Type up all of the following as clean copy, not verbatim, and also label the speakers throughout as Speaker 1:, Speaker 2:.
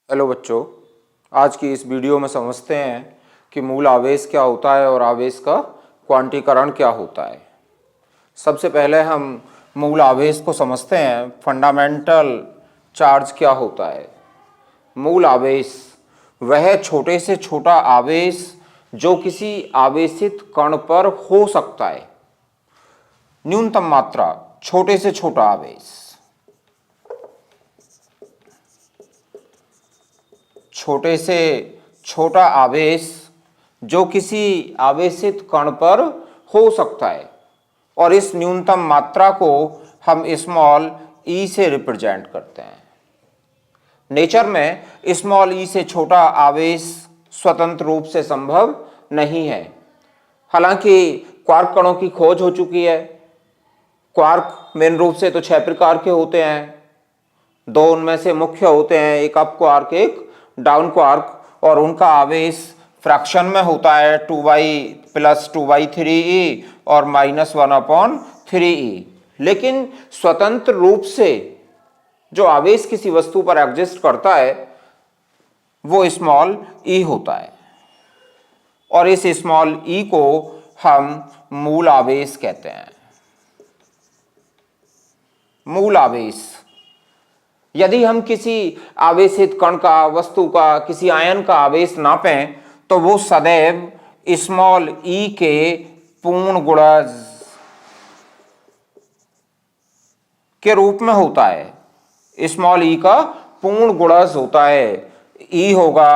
Speaker 1: Hello बच्चों, आज की इस वीडियो में समझते हैं कि मूल आवेश क्या होता है और आवेश का क्वांटीकरण क्या होता है। सबसे पहले हम मूल आवेश को समझते हैं। फंडामेंटल चार्ज क्या होता है? मूल आवेश वह छोटे से छोटा आवेश जो किसी आवेशित कण पर हो सकता है। न्यूनतम मात्रा छोटे से छोटा आवेश, छोटे से छोटा आवेश जो किसी आवेशित कण पर हो सकता है, और इस न्यूनतम मात्रा को हम स्मॉल ई से रिप्रेजेंट करते हैं। नेचर में स्मॉल ई से छोटा आवेश स्वतंत्र रूप से संभव नहीं है। हालांकि क्वार्क कणों की खोज हो चुकी है। क्वार्क मेन रूप से तो 6 प्रकार के होते हैं। दो उनमें से मुख्य होते हैं, एक अप क्वार्क, एक डाउन क्वार्क, और उनका आवेश फ्रैक्शन में होता है 2y + 2/3e और -1/3e। लेकिन स्वतंत्र रूप से जो आवेश किसी वस्तु पर एग्जिस्ट करता है वो स्मॉल ई होता है, और इस स्मॉल ई को हम मूल आवेश कहते हैं। मूल आवेश, यदि हम किसी आवेशित कण का, वस्तु का, किसी आयन का आवेश नापें तो वो सदैव स्मॉल ई के पूर्ण गुणज के रूप में होता है। स्मॉल ई का पूर्ण गुणज होता है। ई होगा,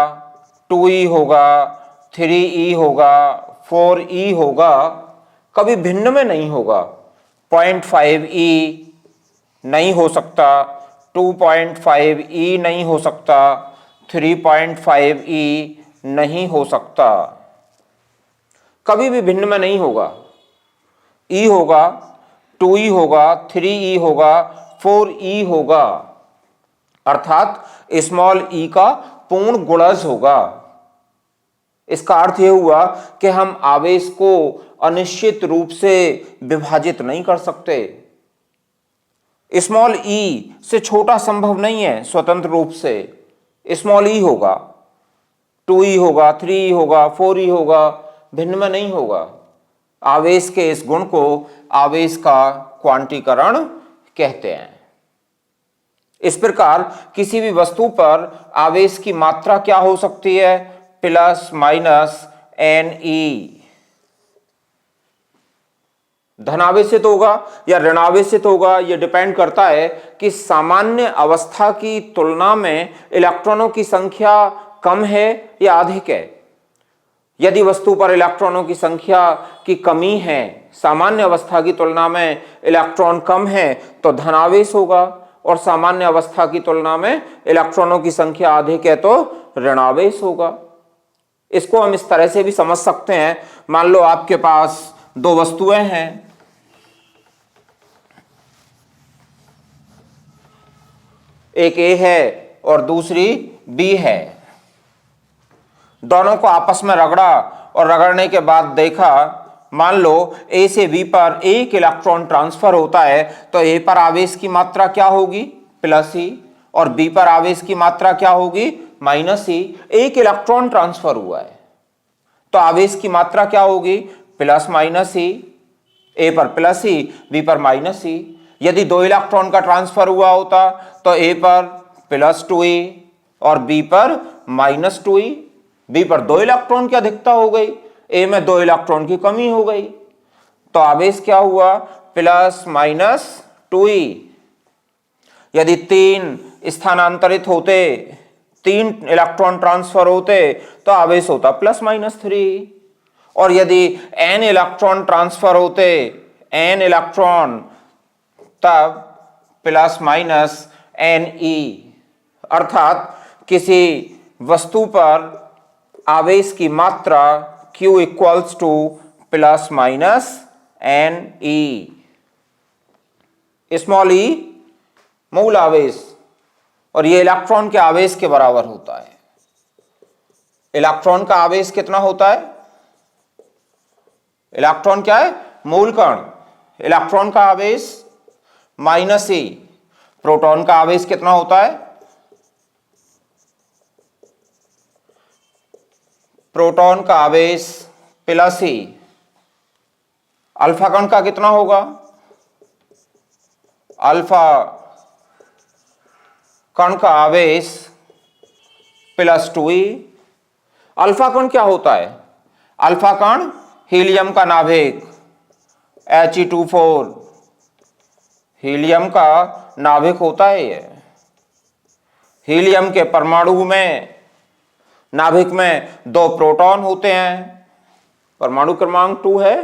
Speaker 1: 2e होगा, 3e होगा, 4e होगा, कभी भिन्न में नहीं होगा। 0.5e नहीं हो सकता, 2.5e नहीं हो सकता, 3.5e नहीं हो सकता, कभी भी भिन्न में नहीं होगा। e होगा, 2e होगा, 3e होगा, 4e होगा, अर्थात स्मॉल e का पूर्ण गुणज होगा। इसका अर्थ यह हुआ कि हम आवेश को अनिश्चित रूप से विभाजित नहीं कर सकते। स्मॉल ई से छोटा संभव नहीं है स्वतंत्र रूप से। स्मॉल ई होगा, 2e होगा, 3e होगा, 4e होगा, भिन्न में नहीं होगा। आवेश के इस गुण को आवेश का क्वांटीकरण कहते हैं। इस प्रकार किसी भी वस्तु पर आवेश की मात्रा क्या हो सकती है? ±NE। धनावेशित होगा या ऋणावेशित होगा, यह डिपेंड करता है कि सामान्य अवस्था की तुलना में इलेक्ट्रॉनों की संख्या कम है या अधिक है। यदि वस्तु पर इलेक्ट्रॉनों की संख्या की कमी है, सामान्य अवस्था की तुलना में इलेक्ट्रॉन कम है, तो धनावेश होगा, और सामान्य अवस्था की तुलना में इलेक्ट्रॉनों की संख्या अधिक है तो ऋणावेश होगा। इसको हम इस तरह से भी समझ सकते हैं। मान लो आपके पास दो वस्तुएं हैं, एक ए है और दूसरी बी है। दोनों को आपस में रगड़ा और रगड़ने के बाद देखा, मान लो ए से बी पर एक इलेक्ट्रॉन ट्रांसफर होता है, तो ए पर आवेश की मात्रा क्या होगी? +E, और बी पर आवेश की मात्रा क्या होगी? -E। एक इलेक्ट्रॉन ट्रांसफर हुआ है तो आवेश की मात्रा क्या होगी? +-E। ए पर +E, बी पर -E। यदि दो इलेक्ट्रॉन का ट्रांसफर हुआ होता तो ए पर +2e और बी पर -2e। बी पर दो इलेक्ट्रॉन की अधिकता हो गई, ए में दो इलेक्ट्रॉन की कमी हो गई, तो आवेश क्या हुआ? +-2e। यदि 3 स्थानांतरित होते, 3 इलेक्ट्रॉन ट्रांसफर होते, तो आवेश होता +-3। और यदि n इलेक्ट्रॉन ट्रांसफर होते, n इलेक्ट्रॉन, तब ±NE। अर्थात किसी वस्तु पर आवेश की मात्रा Q = ±NE। स्मॉल ई मूल आवेश, और यह इलेक्ट्रॉन के आवेश के बराबर होता है। इलेक्ट्रॉन का आवेश कितना होता है? इलेक्ट्रॉन क्या है? मूल कण। इलेक्ट्रॉन का आवेश -E। प्रोटॉन का आवेश कितना होता है? प्रोटॉन का आवेश प्लस ही अल्फा कण का कितना होगा, अल्फा कण का आवेश प्लस 2e। अल्फा कण क्या होता है, अल्फा कण हीलियम का नाभिक He2 हीलियम का नाभिक होता है। ये हीलियम के परमाणु में, नाभिक में 2 प्रोटॉन होते हैं, परमाणु क्रमांक 2 है,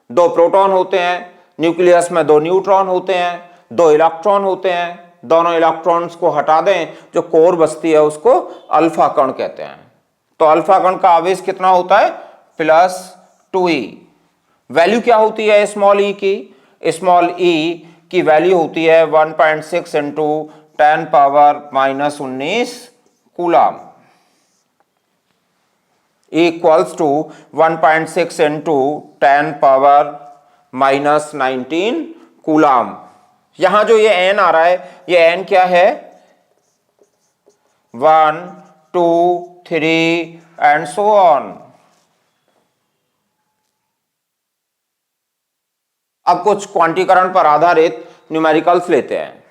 Speaker 1: 2 प्रोटॉन होते हैं, न्यूक्लियस में 2 न्यूट्रॉन होते हैं, 2 इलेक्ट्रॉन होते हैं। दोनों इलेक्ट्रॉन्स को हटा दें, जो कोर बचती है उसको अल्फा कण कहते हैं। तो अल्फा कण का आवेश कितना होता है, प्लस 2e। वैल्यू क्या होती है स्मॉल ई की, स्मॉल ई की वैल्यू होती है 1.6 into 10⁻⁻19 coulomb, equals to 1.6 into 10⁻⁻19 coulomb. यहां जो ये n आ रहा है, ये n क्या है, 1 2 3 एंड सो ऑन। अब कुछ क्वांटीकरण पर आधारित न्यूमेरिकल्स लेते हैं।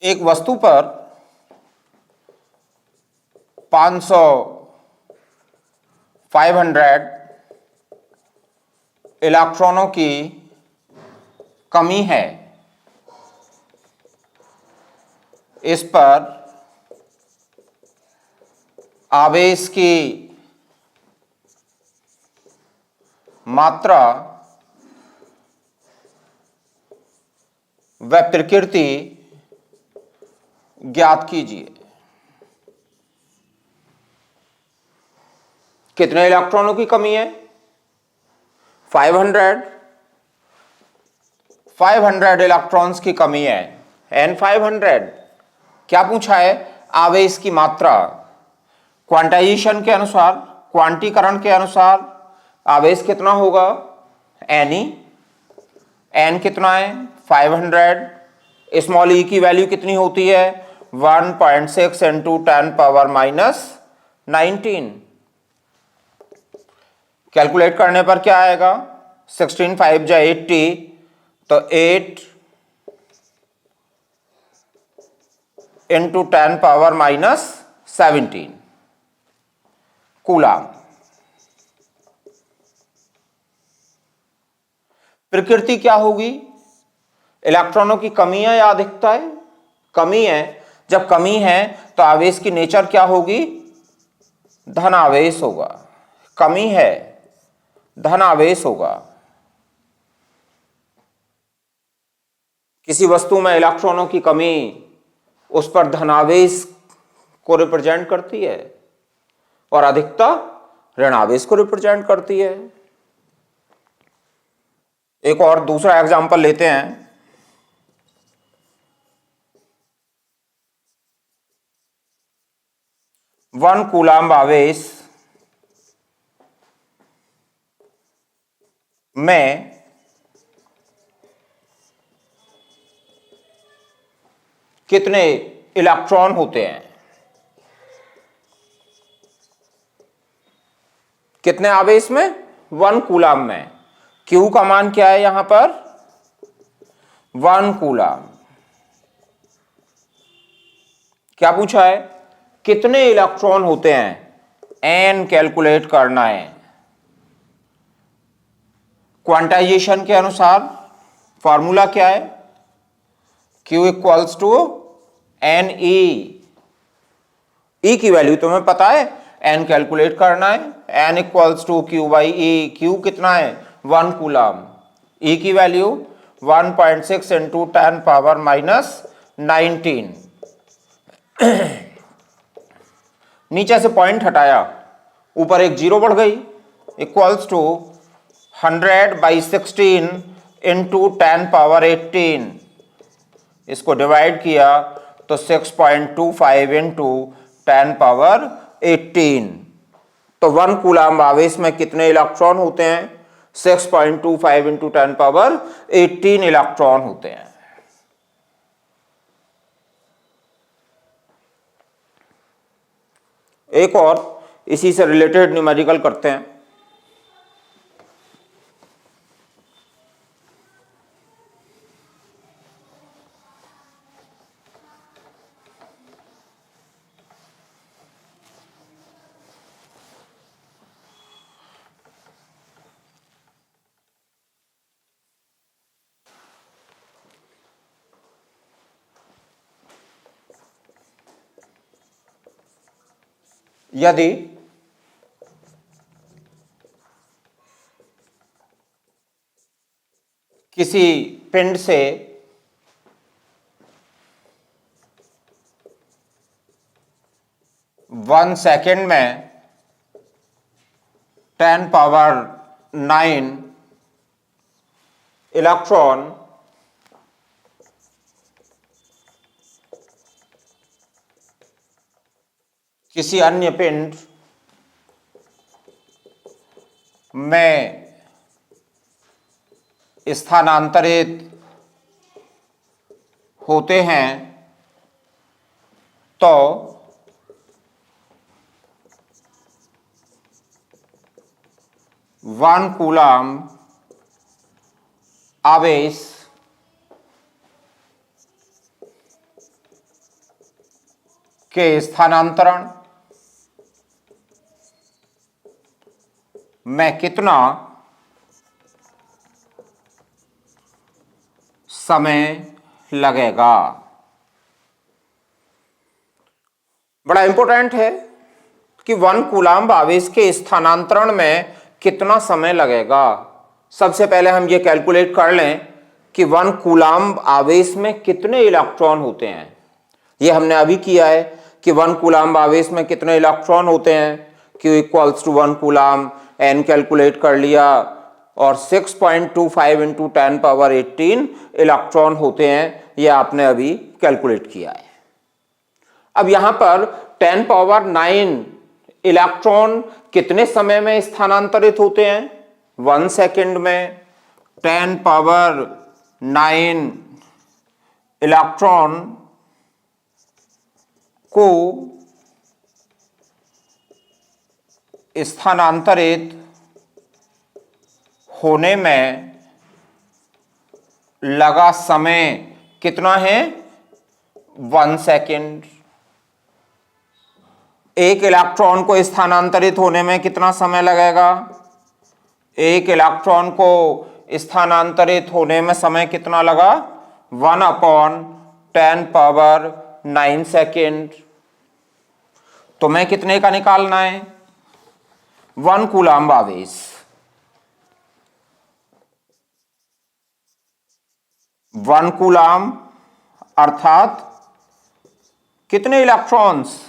Speaker 1: एक वस्तु पर 500 इलेक्ट्रॉनों की कमी है। इस पर आवेश की मात्रा व प्रकृति ज्ञात कीजिए। कितने इलेक्ट्रॉनों की कमी है, 500 इलेक्ट्रॉन्स की कमी है, n500। क्या पूछा है, आवेश की मात्रा। क्वांटाइजेशन के अनुसार, क्वांटीकरण के अनुसार आवेश कितना होगा, Ne, n कितना है 500, स्मॉल ई की वैल्यू कितनी होती है 1.6 इंटू 10⁻⁻19। कैलकुलेट करने पर क्या आएगा, 16 5 जा 80, तो 8 इंटू 10⁻⁻17 कूलम। प्रकृति क्या होगी, इलेक्ट्रॉनों की कमी है या अधिकता है, कमी है। जब कमी है तो आवेश की नेचर क्या होगी, धन आवेश होगा। कमी है, धन आवेश होगा। किसी वस्तु में इलेक्ट्रॉनों की कमी उस पर धनावेश को रिप्रेजेंट करती है और अधिकता ऋणावेश को रिप्रेजेंट करती है। एक और दूसरा एग्जांपल लेते हैं। वन कूलम्ब आवेश में कितने इलेक्ट्रॉन होते हैं, कितने आवेश में, 1 कूलम्ब में। Q का मान क्या है यहां पर, 1 कूलम्ब। क्या पूछा है, कितने इलेक्ट्रॉन होते हैं, n कैलकुलेट करना है। क्वांटाइजेशन के अनुसार फॉर्मूला क्या है, Q equals to Ne। E की वैल्यू तुम्हें पता है, n कैलकुलेट करना है, n equals to Q by E। Q कितना है, 1 कूलम्ब। E की वैल्यू 1.6 इंटू 10⁻⁻19। नीचे से पॉइंट हटाया ऊपर एक जीरो बढ़ गई, इक्वल्स टू 100/16 इंटू 10^18। इसको डिवाइड किया तो 6.25 इंटू 10^18। तो 1 कूलाम्ब आवेश में कितने इलेक्ट्रॉन होते हैं? 6.25 इंटू 10^18 इलेक्ट्रॉन होते हैं। एक और इसी से रिलेटेड न्यूमेरिकल करते हैं। यदि किसी पिंड से वन सेकेंड में 10^9 इलेक्ट्रॉन किसी अन्य पिंड में स्थानांतरित होते हैं तो वन कूलाम्ब आवेश के स्थानांतरण में कितना समय लगेगा? बड़ा इंपॉर्टेंट है कि 1 कूलाम्ब आवेश के स्थानांतरण में कितना समय लगेगा। सबसे पहले हम ये कैलकुलेट कर लें कि 1 कूलाम्ब आवेश में कितने इलेक्ट्रॉन होते हैं। ये हमने अभी किया है कि 1 कूलाम्ब आवेश में कितने इलेक्ट्रॉन होते हैं, Q equals to 1 coulomb, N calculate कर लिया और 6.25 इंटू 10^18 इलेक्ट्रॉन होते हैं, ये आपने अभी कैलकुलेट किया है। अब यहां पर 10^9 इलेक्ट्रॉन कितने समय में स्थानांतरित होते हैं? 1 सेकेंड में 10^9 इलेक्ट्रॉन को स्थानांतरित होने में लगा समय कितना है? 1 सेकेंड। एक इलेक्ट्रॉन को स्थानांतरित होने में कितना समय लगेगा? एक इलेक्ट्रॉन को स्थानांतरित होने में समय कितना लगा? 1/10^9 सेकेंड। तो मैं कितने का निकालना है? 1 कूलाम्ब आवेश, 1 कूलाम्ब अर्थात कितने इलेक्ट्रॉन्स?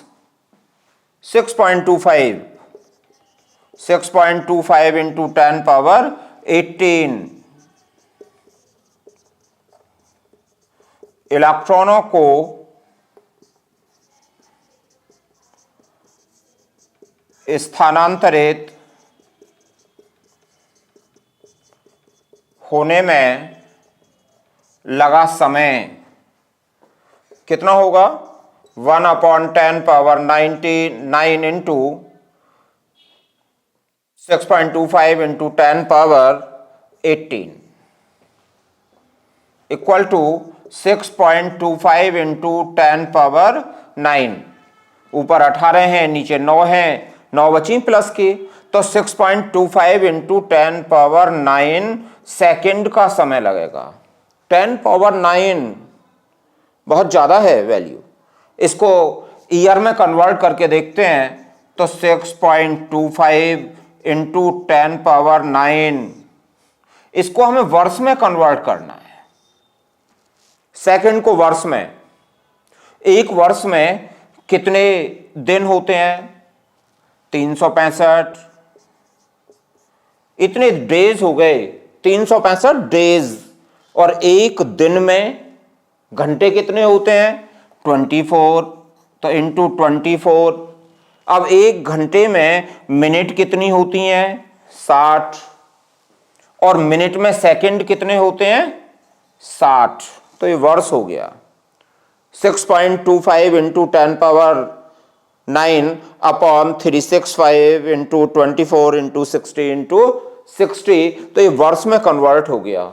Speaker 1: 6.25 इंटू 10^18 इलेक्ट्रॉनों को स्थानांतरित होने में लगा समय कितना होगा? 1/10^9 into 6.25 into 10^18 equal to 6.25 into 10^9। ऊपर 18 है, नीचे 9 है, 9 बची प्लस की, तो 6.25 इंटू 10^9 सेकेंड का समय लगेगा। 10^9 बहुत ज्यादा है वैल्यू। इसको ईयर में कन्वर्ट करके देखते हैं तो 6.25 इंटू 10^9, इसको हमें वर्ष में कन्वर्ट करना है, सेकंड को वर्ष में। एक वर्ष में कितने दिन होते हैं? 365, इतने डेज हो गए, 365 डेज। और एक दिन में घंटे कितने होते हैं? 24, तो इंटू 24। अब एक घंटे में मिनट कितनी होती हैं? 60। और मिनट में सेकंड कितने होते हैं? 60। तो ये वर्ष हो गया। 6.25 into 10⁻9 upon 365 into 24 into 60 into 60, तो ये वर्ष में कन्वर्ट हो गया।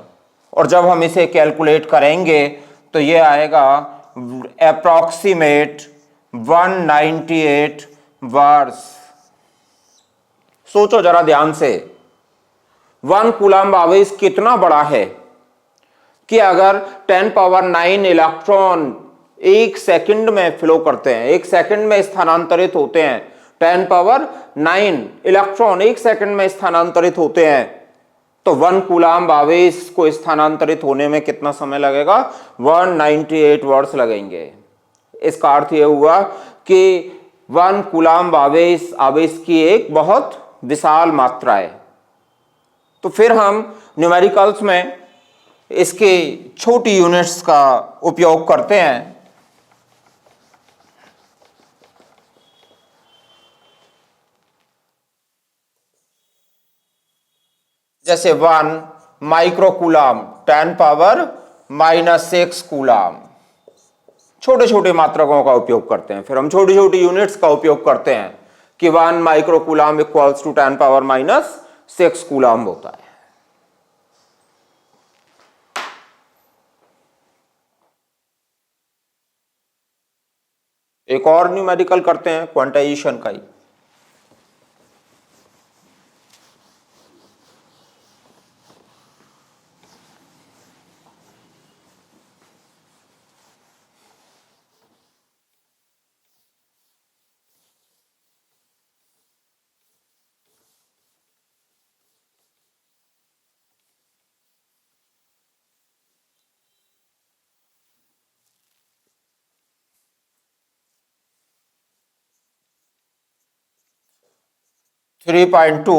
Speaker 1: और जब हम इसे कैलकुलेट करेंगे तो ये आएगा अप्रॉक्सीमेट 198 वर्ष। सोचो जरा ध्यान से, 1 कूलम्ब आवेश कितना बड़ा है कि अगर 10⁻9 इलेक्ट्रॉन एक सेकंड में फ्लो करते हैं, एक सेकंड में स्थानांतरित होते हैं, 10⁻9 इलेक्ट्रॉन एक सेकंड में स्थानांतरित होते हैं, तो 1 कूलम्ब आवेश को स्थानांतरित होने में कितना समय लगेगा? 198 वर्ष लगेंगे। इसका अर्थ यह हुआ कि 1 कूलम्ब आवेश की एक बहुत विशाल मात्रा है। तो फिर हम न्यूमेरिकल्स में इसके छोटी यूनिट्स का उपयोग करते हैं। जैसे 1 माइक्रो कूलम्ब 10⁻⁻6 कूलम्ब। छोटे छोटे मात्रकों का उपयोग करते हैं, फिर हम छोटी छोटी यूनिट्स का उपयोग करते हैं कि 1 micro coulomb equals to 10⁻⁻6 coulomb होता है। एक और न्यूमेरिकल करते हैं क्वांटाइजेशन का ही। थ्री पॉइंट टू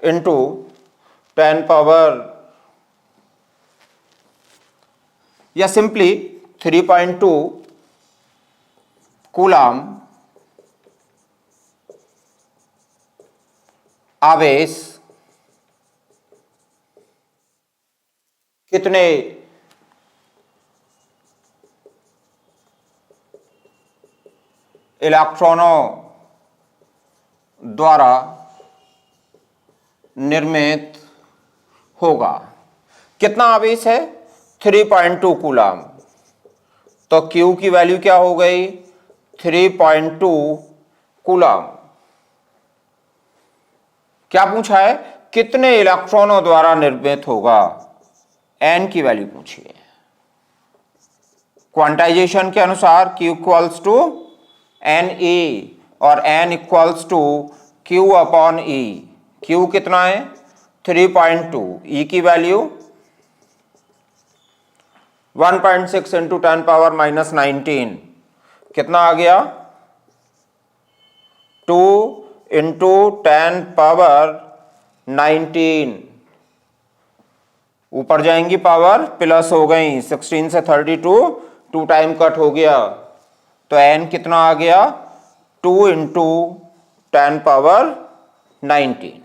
Speaker 1: इंटू 10 या सिंपली 3.2 कूलम्ब आवेश कितने इलेक्ट्रॉनों द्वारा निर्मित होगा? कितना आवेश है? 3.2 कूलम्ब। तो Q की वैल्यू क्या हो गई? 3.2 कूलम्ब। क्या पूछा है? कितने इलेक्ट्रॉनों द्वारा निर्मित होगा? N की वैल्यू पूछी है। क्वांटाइजेशन के अनुसार Q इक्वल्स टू NE और N equals to Q upon E। Q कितना है? 3.2। E की वैल्यू 1.6 इंटू 10⁻⁻19 कितना आ गया? 2 इंटू 10⁻19। ऊपर जाएंगी पावर, प्लस हो गई, 16 से 32 2 टाइम कट हो गया, तो n कितना आ गया? 2 इंटू 10⁻19।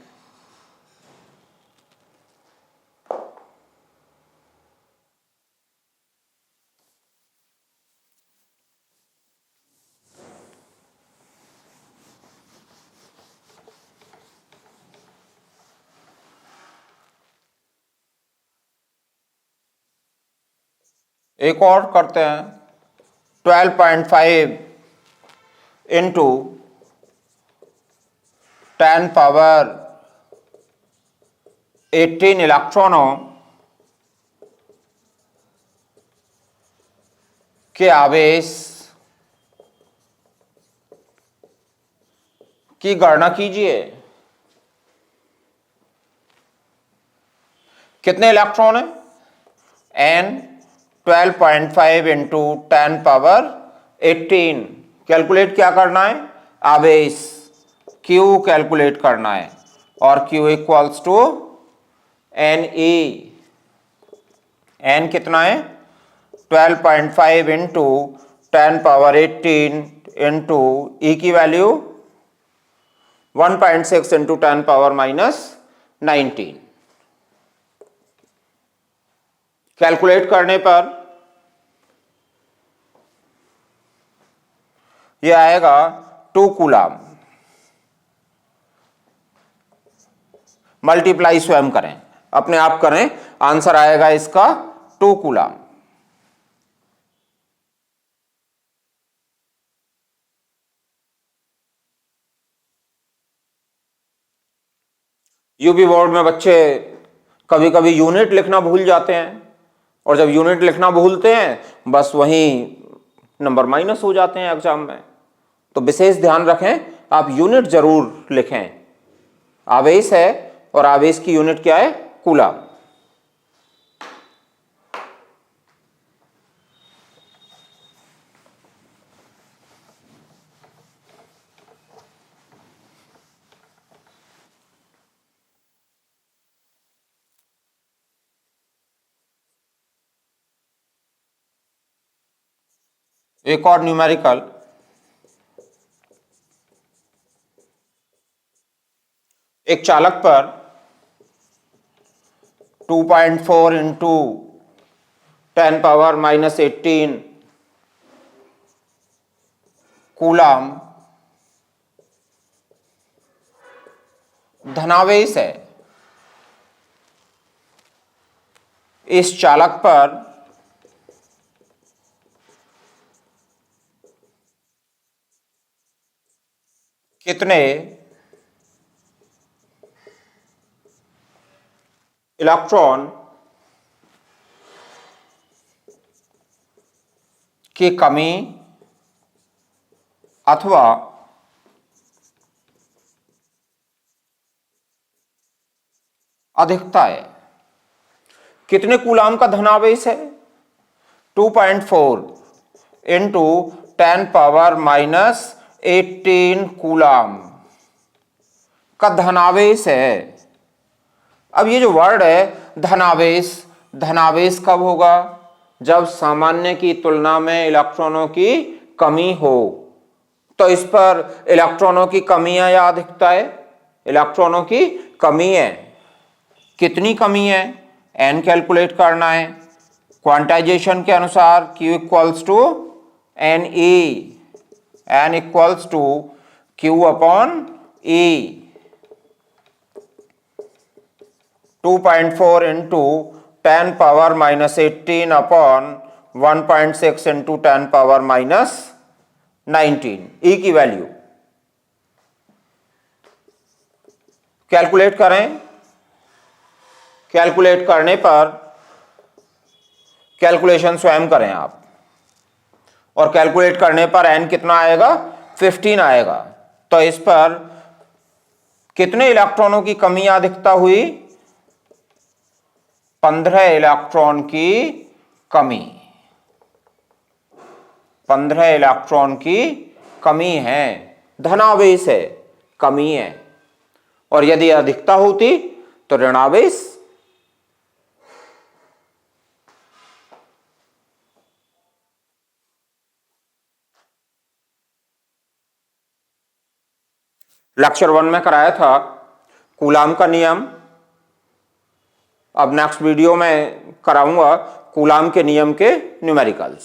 Speaker 1: एक और करते हैं 12.5 इंटू 10⁻18 इलेक्ट्रॉनों के आवेश की गणना कीजिए। कितने इलेक्ट्रॉन है? n 12.5 into 10 power 18। कैलकुलेट क्या करना है? आवेश Q कैलकुलेट करना है और Q equals to N E. N कितना है? 12.5 इंटू 10 पावर 18 इंटू ई की value 1.6 into 10 power minus 19। Calculate करने पर यह आएगा 2 कूलाम। मल्टीप्लाई स्वयं करें, अपने आप करें, आंसर आएगा इसका 2 कूलाम। यूपी बोर्ड में बच्चे कभी कभी यूनिट लिखना भूल जाते हैं, और जब यूनिट लिखना भूलते हैं बस वहीं नंबर माइनस हो जाते हैं एग्जाम में। तो विशेष ध्यान रखें, आप यूनिट जरूर लिखें। आवेश है और आवेश की यूनिट क्या है? कूलाम। एक और न्यूमेरिकल, एक चालक पर 2.4 इंटू 10 पावर माइनस 18 कूलाम धनावेश है। इस चालक पर कितने इलेक्ट्रॉन की कमी अथवा अधिकता है? कितने कूलाम का धनावेश है? 2.4 इंटू 10 पावर माइनस 18 कूलाम का धनावेश है। अब ये जो वर्ड है धनावेश, धनावेश कब होगा? जब सामान्य की तुलना में इलेक्ट्रॉनों की कमी हो। तो इस पर इलेक्ट्रॉनों की कमी है या अधिकता है? इलेक्ट्रॉनों की कमी है। कितनी कमी है? एन कैलकुलेट करना है। क्वांटाइजेशन के अनुसार Q equals to N E, N equals to Q upon E. 2.4 into 10 power minus 18 upon 1.6 into 10 power minus 19, E की वैल्यू कैलकुलेट करें। कैलकुलेट करने पर कैलकुलेशन स्वयं करें आप, और कैलकुलेट करने पर n कितना आएगा? 15 आएगा। तो इस पर कितने इलेक्ट्रॉनों की कमी या अधिकता हुई? 15 इलेक्ट्रॉन की कमी। 15 इलेक्ट्रॉन की कमी है, धनावेश है, कमी है। और यदि अधिकता होती तो ऋणावेश। लेक्चर 1 में कराया था कूलाम का नियम। अब नेक्स्ट वीडियो में कराऊंगा कूलाम के नियम के न्यूमेरिकल्स।